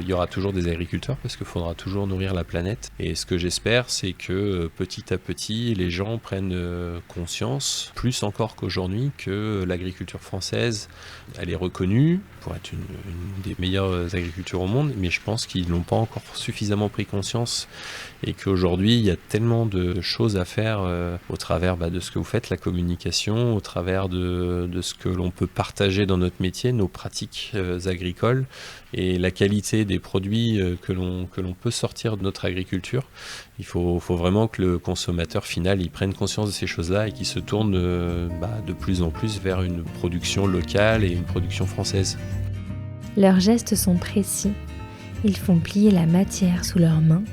Il y aura toujours des agriculteurs parce qu'il faudra toujours nourrir la planète. Et ce que j'espère, c'est que petit à petit, les gens prennent conscience, plus encore qu'aujourd'hui, que l'agriculture française, elle est reconnue pour être une des meilleures agricultures au monde, mais je pense qu'ils n'ont pas encore suffisamment pris conscience et qu'aujourd'hui, il y a tellement de choses à faire au travers de ce que vous faites, la communication, au travers de ce que l'on peut partager dans notre métier, nos pratiques agricoles et la qualité des produits que l'on peut sortir de notre agriculture. Il faut vraiment que le consommateur final il prenne conscience de ces choses-là et qu'il se tourne de plus en plus vers une production locale et une production française. Leurs gestes sont précis. Ils font plier la matière sous leurs mains,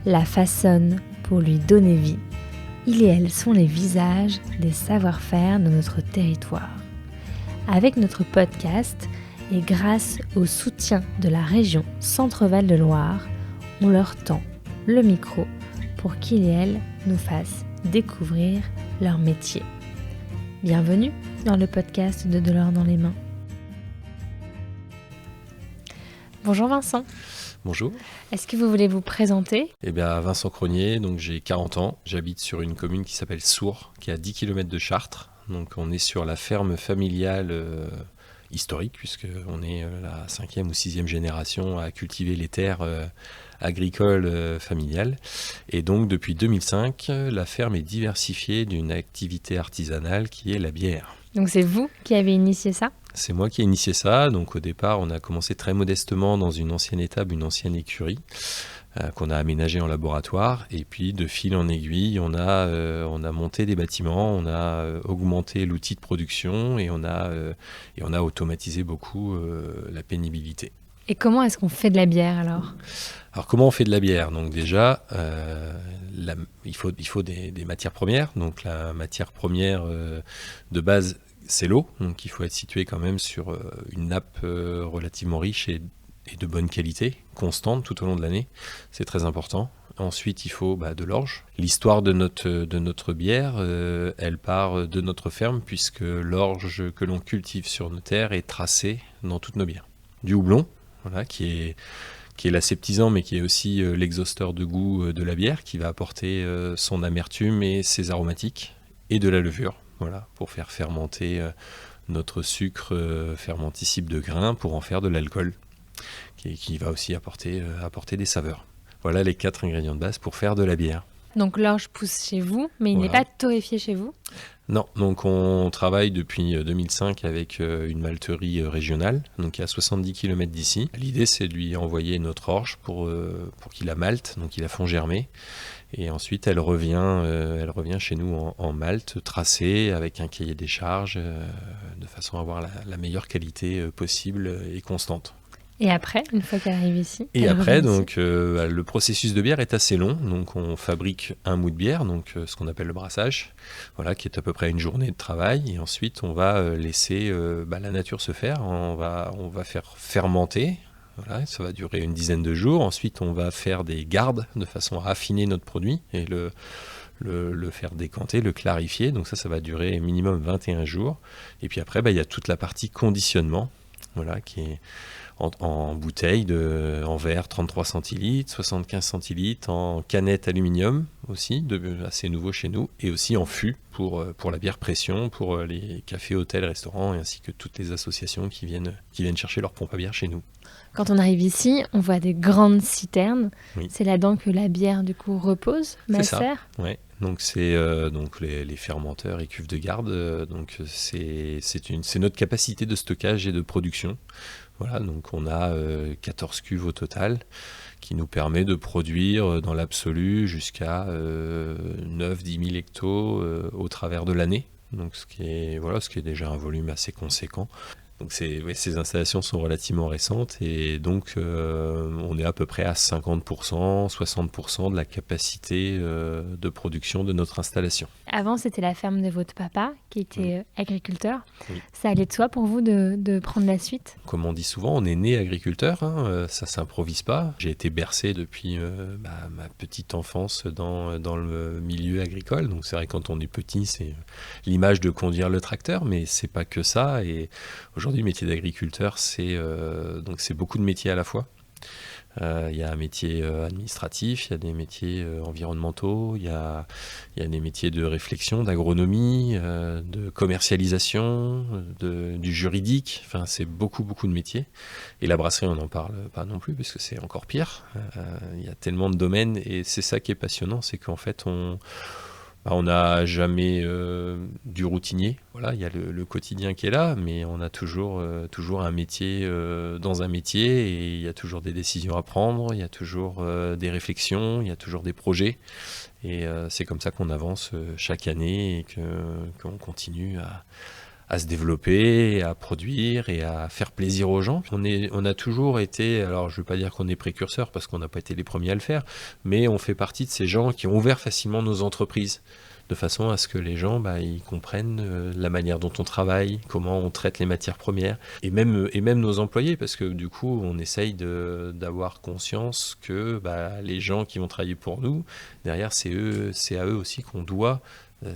la façonnent pour lui donner vie. Ils et elles sont les visages des savoir-faire de notre territoire. Avec notre podcast et grâce au soutien de la région Centre-Val de Loire, on leur tend le micro pour qu'ils et elles nous fassent découvrir leur métier. Bienvenue dans le podcast de l'or dans les mains. Bonjour Vincent. Bonjour. Est-ce que vous voulez vous présenter ? Vincent Cronier, donc j'ai 40 ans. J'habite sur une commune qui s'appelle Sourds, qui est à 10 km de Chartres. Donc on est sur la ferme familiale historique, puisqu'on est la 5e ou 6e génération à cultiver les terres agricoles familiales. Et donc depuis 2005, la ferme est diversifiée d'une activité artisanale qui est la bière. Donc c'est vous qui avez initié ça ? C'est moi qui ai initié ça. Donc au départ, on a commencé très modestement dans une ancienne étable, une ancienne écurie qu'on a aménagée en laboratoire. Et puis de fil en aiguille, on a monté des bâtiments, on a augmenté l'outil de production et on a automatisé beaucoup la pénibilité. Et comment est-ce qu'on fait de la bière alors ? Alors comment on fait de la bière ? Donc déjà, il faut des matières premières. Donc la matière première de base, c'est l'eau. Donc il faut être situé quand même sur une nappe relativement riche et de bonne qualité, constante tout au long de l'année. C'est très important. Ensuite, il faut de l'orge. L'histoire de notre bière, elle part de notre ferme puisque l'orge que l'on cultive sur nos terres est tracée dans toutes nos bières. Du houblon, voilà, qui est l'aseptisant mais qui est aussi l'exhausteur de goût de la bière, qui va apporter son amertume et ses aromatiques, et de la levure, voilà, pour faire fermenter notre sucre fermenticible de grain pour en faire de l'alcool, qui va aussi apporter des saveurs. Voilà les 4 ingrédients de base pour faire de la bière. Donc l'orge pousse chez vous, mais il n'est pas torréfié chez vous ? Non, donc on travaille depuis 2005 avec une malterie régionale, donc qui est à 70 km d'ici. L'idée, c'est de lui envoyer notre orge pour qu'il la malte, donc il la font germer. Et ensuite, elle revient chez nous en malt, tracée, avec un cahier des charges, de façon à avoir la meilleure qualité possible et constante. Et après, une fois qu'elle arrive ici ? Et après, donc, le processus de bière est assez long. Donc, on fabrique un mou de bière, donc ce qu'on appelle le brassage, voilà, qui est à peu près une journée de travail. Et ensuite, on va laisser la nature se faire. On va faire fermenter. Voilà, ça va durer une dizaine de jours. Ensuite, on va faire des gardes de façon à affiner notre produit et le faire décanter, le clarifier. Donc ça va durer minimum 21 jours. Et puis après, il y a toute la partie conditionnement, voilà, qui est en bouteille, en verre 33 centilitres, 75 centilitres, en canette aluminium aussi, assez nouveau chez nous, et aussi en fût pour la bière pression, pour les cafés, hôtels, restaurants, et ainsi que toutes les associations qui viennent chercher leur pompe à bière chez nous. Quand on arrive ici, on voit des grandes citernes. Oui. C'est là-dedans que la bière, du coup, repose, macère. C'est ça, ouais. Donc c'est les fermenteurs et cuves de garde. Donc c'est notre capacité de stockage et de production. Voilà, donc on a 14 cuves au total, qui nous permet de produire dans l'absolu jusqu'à 9-10 000 hectos au travers de l'année. Donc ce qui est déjà un volume assez conséquent. Donc ces installations sont relativement récentes et donc on est à peu près à 50%, 60% de la capacité de production de notre installation. Avant, c'était la ferme de votre papa qui était agriculteur. Oui. Ça allait de soi pour vous de prendre la suite ? Comme on dit souvent, on est né agriculteur, ça ne s'improvise pas. J'ai été bercé depuis ma petite enfance dans le milieu agricole. Donc c'est vrai, quand on est petit, c'est l'image de conduire le tracteur, mais c'est pas que ça. Et aujourd'hui, le métier d'agriculteur, c'est beaucoup de métiers à la fois. Il y a un métier administratif, il y a des métiers environnementaux, il y a des métiers de réflexion, d'agronomie, de commercialisation, du juridique. Enfin, c'est beaucoup, beaucoup de métiers. Et la brasserie, on n'en parle pas non plus, parce que c'est encore pire. Il y a tellement de domaines, et c'est ça qui est passionnant, c'est qu'en fait, on n'a jamais du routinier. Voilà, il y a le quotidien qui est là, mais on a toujours un métier dans un métier, et il y a toujours des décisions à prendre, il y a toujours des réflexions, il y a toujours des projets. Et c'est comme ça qu'on avance chaque année, et qu'on continue à se développer, à produire et à faire plaisir aux gens. On a toujours été, alors je ne veux pas dire qu'on est précurseurs parce qu'on n'a pas été les premiers à le faire, mais on fait partie de ces gens qui ont ouvert facilement nos entreprises, de façon à ce que les gens ils comprennent la manière dont on travaille, comment on traite les matières premières, et même nos employés, parce que du coup on essaye d'avoir conscience que les gens qui vont travailler pour nous, derrière c'est à eux aussi qu'on doit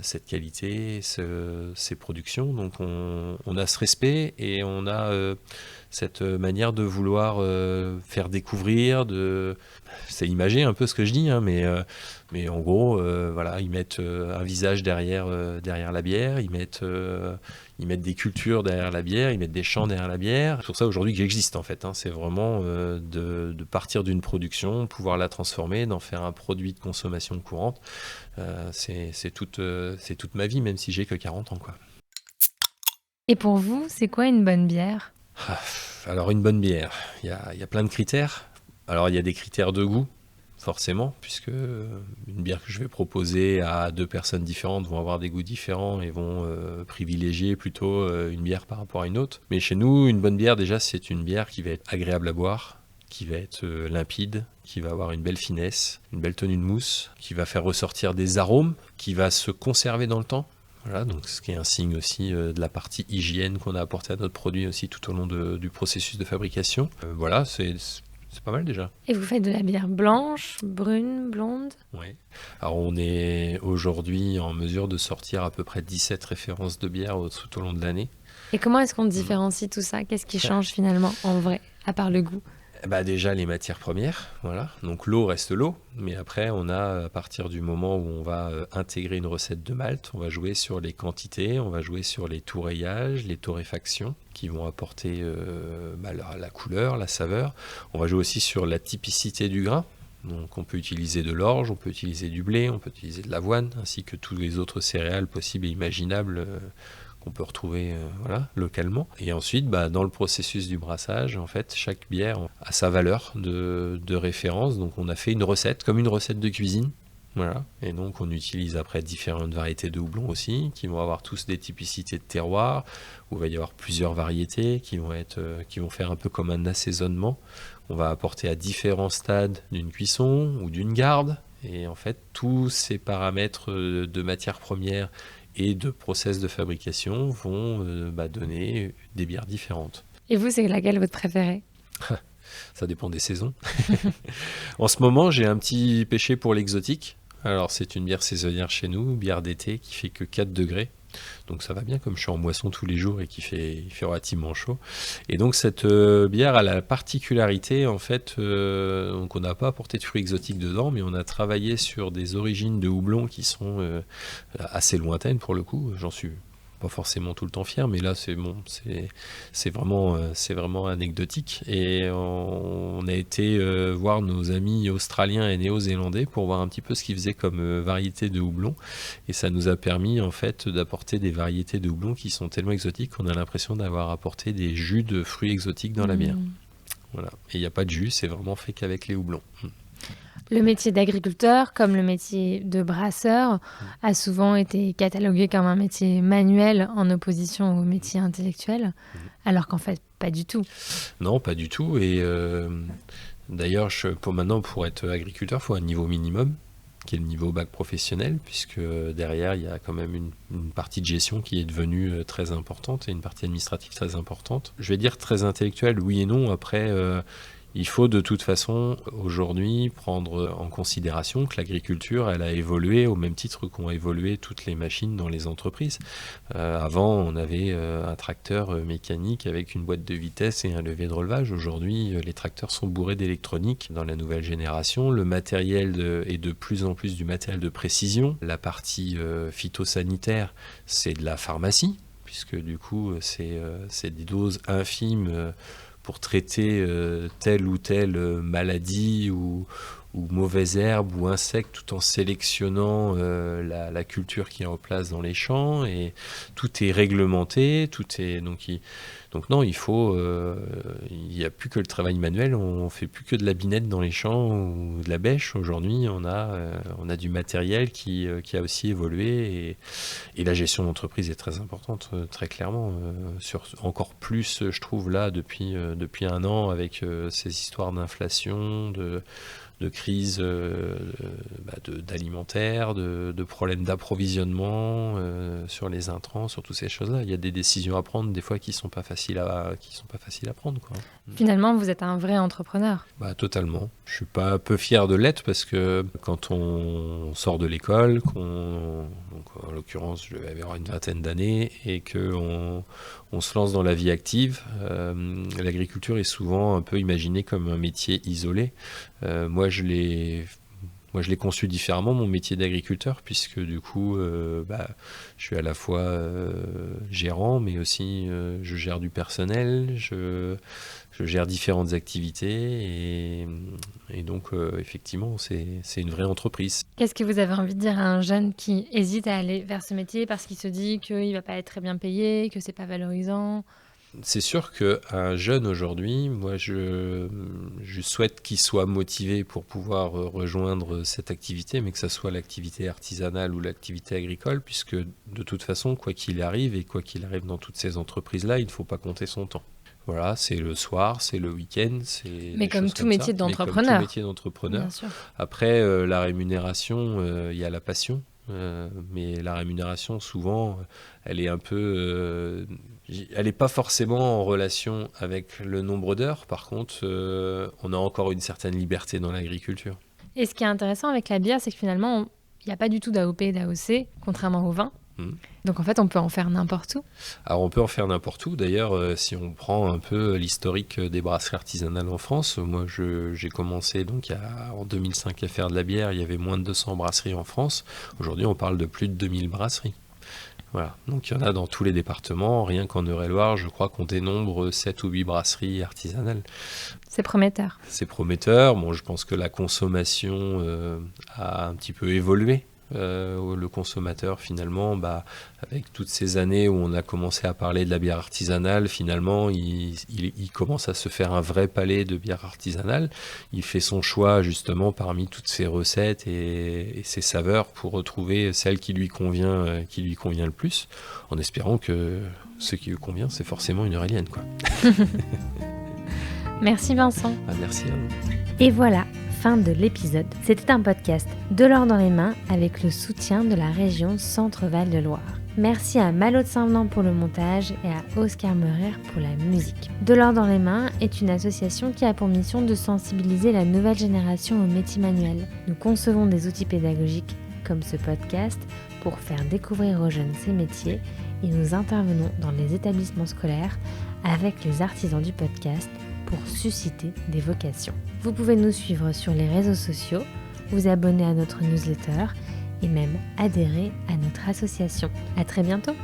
cette qualité, ces productions. Donc on a ce respect, et on a cette manière de vouloir faire découvrir, c'est imagé un peu ce que je dis, hein, mais en gros, voilà, ils mettent un visage derrière la bière, ils mettent des cultures derrière la bière, ils mettent des chants derrière la bière. C'est pour ça aujourd'hui que j'existe, en fait, hein. C'est vraiment de partir d'une production, pouvoir la transformer, d'en faire un produit de consommation courante. C'est toute ma vie, même si j'ai que 40 ans, quoi. Et pour vous, c'est quoi une bonne bière ? Alors une bonne bière, il y a plein de critères. Alors il y a des critères de goût, forcément, puisque une bière que je vais proposer à 2 personnes différentes vont avoir des goûts différents et vont privilégier plutôt une bière par rapport à une autre. Mais chez nous, une bonne bière, déjà, c'est une bière qui va être agréable à boire, qui va être limpide, qui va avoir une belle finesse, une belle tenue de mousse, qui va faire ressortir des arômes, qui va se conserver dans le temps. Voilà, donc ce qui est un signe aussi de la partie hygiène qu'on a apporté à notre produit aussi tout au long du processus de fabrication. Voilà, c'est pas mal déjà. Et vous faites de la bière blanche, brune, blonde ? Oui. Alors on est aujourd'hui en mesure de sortir à peu près 17 références de bière tout au long de l'année. Et comment est-ce qu'on différencie tout ça ? Qu'est-ce qui change finalement en vrai, à part le goût ? Déjà les matières premières, voilà. Donc l'eau reste l'eau, mais après on a, à partir du moment où on va intégrer une recette de malt, on va jouer sur les quantités, on va jouer sur les tourreillages, les torréfactions qui vont apporter la couleur, la saveur. On va jouer aussi sur la typicité du grain. Donc on peut utiliser de l'orge, on peut utiliser du blé, on peut utiliser de l'avoine, ainsi que tous les autres céréales possibles et imaginables qu'on peut retrouver localement. Et ensuite, dans le processus du brassage, en fait, chaque bière a sa valeur de référence. Donc on a fait une recette, comme une recette de cuisine. Voilà. Et donc on utilise après différentes variétés de houblon aussi, qui vont avoir tous des typicités de terroir, où il va y avoir plusieurs variétés qui vont faire un peu comme un assaisonnement. On va apporter à différents stades d'une cuisson ou d'une garde. Et en fait, tous ces paramètres de matières premières et de process de fabrication vont donner des bières différentes. Et vous, c'est laquelle votre préférée ? Ça dépend des saisons. En ce moment, j'ai un petit péché pour l'exotique. Alors, c'est une bière saisonnière chez nous, bière d'été qui fait que 4 degrés. Donc ça va bien, comme je suis en moisson tous les jours et qu'il fait relativement chaud. Et donc cette bière a la particularité, en fait, donc on n'a pas apporté de fruits exotiques dedans, mais on a travaillé sur des origines de houblon qui sont assez lointaines pour le coup. J'en suis pas forcément tout le temps fier, mais là c'est vraiment anecdotique. Et on a été voir nos amis australiens et néo-zélandais pour voir un petit peu ce qu'ils faisaient comme variété de houblon, et ça nous a permis en fait d'apporter des variétés de houblon qui sont tellement exotiques qu'on a l'impression d'avoir apporté des jus de fruits exotiques dans la bière. Voilà. Et il n'y a pas de jus, c'est vraiment fait qu'avec les houblons. Le métier d'agriculteur, comme le métier de brasseur, a souvent été catalogué comme un métier manuel en opposition au métier intellectuel, alors qu'en fait, pas du tout. Non, pas du tout. Et d'ailleurs, pour être agriculteur, il faut un niveau minimum, qui est le niveau bac professionnel, puisque derrière, il y a quand même une partie de gestion qui est devenue très importante et une partie administrative très importante. Je vais dire très intellectuelle, oui et non. Après, Il faut de toute façon aujourd'hui prendre en considération que l'agriculture, elle a évolué au même titre qu'ont évolué toutes les machines dans les entreprises. Avant, on avait un tracteur mécanique avec une boîte de vitesse et un levier de relevage. Aujourd'hui, les tracteurs sont bourrés d'électronique dans la nouvelle génération. Le matériel est de plus en plus du matériel de précision. La partie phytosanitaire, c'est de la pharmacie, puisque du coup, c'est des doses infimes pour traiter telle ou telle maladie ou mauvaise herbe ou insecte, tout en sélectionnant la culture qui est en place dans les champs, et tout est réglementé, donc non, il n'y a plus que le travail manuel, on fait plus que de la binette dans les champs ou de la bêche. Aujourd'hui, on a du matériel qui a aussi évolué, et la gestion d'entreprise est très importante, très clairement, encore plus, je trouve, là, depuis un an, avec ces histoires d'inflation, de crise d'alimentaire, de problèmes d'approvisionnement sur les intrants, sur toutes ces choses-là. Il y a des décisions à prendre des fois qui sont pas faciles à prendre, quoi. Finalement, vous êtes un vrai entrepreneur. Totalement. Je suis pas un peu fier de l'être, parce que quand on sort de l'école, donc en l'occurrence je vais avoir une vingtaine d'années, et qu'on se lance dans la vie active, l'agriculture est souvent un peu imaginée comme un métier isolé. Moi, je l'ai conçu différemment, mon métier d'agriculteur, puisque du coup, je suis à la fois gérant, mais aussi je gère du personnel, je gère différentes activités, et donc effectivement, c'est une vraie entreprise. Qu'est-ce que vous avez envie de dire à un jeune qui hésite à aller vers ce métier parce qu'il se dit qu'il ne va pas être très bien payé, que c'est pas valorisant ? C'est sûr qu'un jeune aujourd'hui, moi je souhaite qu'il soit motivé pour pouvoir rejoindre cette activité, mais que ce soit l'activité artisanale ou l'activité agricole, puisque de toute façon, quoi qu'il arrive, et quoi qu'il arrive dans toutes ces entreprises-là, il ne faut pas compter son temps. Voilà, c'est le soir, c'est le week-end, mais comme tout métier d'entrepreneur. Mais comme tout métier d'entrepreneur. Bien sûr. Après, la rémunération, il y a la passion. Mais la rémunération, souvent, elle est un peu... elle n'est pas forcément en relation avec le nombre d'heures. Par contre, on a encore une certaine liberté dans l'agriculture. Et ce qui est intéressant avec la bière, c'est que finalement, il n'y a pas du tout d'AOP et d'AOC, contrairement au vin. Donc en fait, on peut en faire n'importe où. Alors on peut en faire n'importe où. D'ailleurs, si on prend un peu l'historique des brasseries artisanales en France, moi j'ai commencé donc en 2005 à faire de la bière. Il y avait moins de 200 brasseries en France. Aujourd'hui, on parle de plus de 2000 brasseries. Voilà. Donc il y en a dans tous les départements. Rien qu'en Eure-et-Loir, je crois qu'on dénombre 7 ou 8 brasseries artisanales. C'est prometteur. C'est prometteur. Bon, je pense que la consommation a un petit peu évolué. Le consommateur, finalement, avec toutes ces années où on a commencé à parler de la bière artisanale, finalement il commence à se faire un vrai palais de bière artisanale. Il fait son choix justement parmi toutes ces recettes et ces saveurs pour retrouver celle qui lui convient le plus, en espérant que ce qui lui convient, c'est forcément une Aurélienne, quoi. Merci Vincent. Merci à vous. Et voilà, fin de l'épisode. C'était un podcast de l'or dans les mains avec le soutien de la région Centre-Val de Loire. Merci à Malo de Saint-Venant pour le montage et à Oscar Meurer pour la musique. De l'or dans les mains est une association qui a pour mission de sensibiliser la nouvelle génération aux métiers manuels. Nous concevons des outils pédagogiques comme ce podcast pour faire découvrir aux jeunes ces métiers, et nous intervenons dans les établissements scolaires avec les artisans du podcast pour susciter des vocations. Vous pouvez nous suivre sur les réseaux sociaux, vous abonner à notre newsletter et même adhérer à notre association. À très bientôt!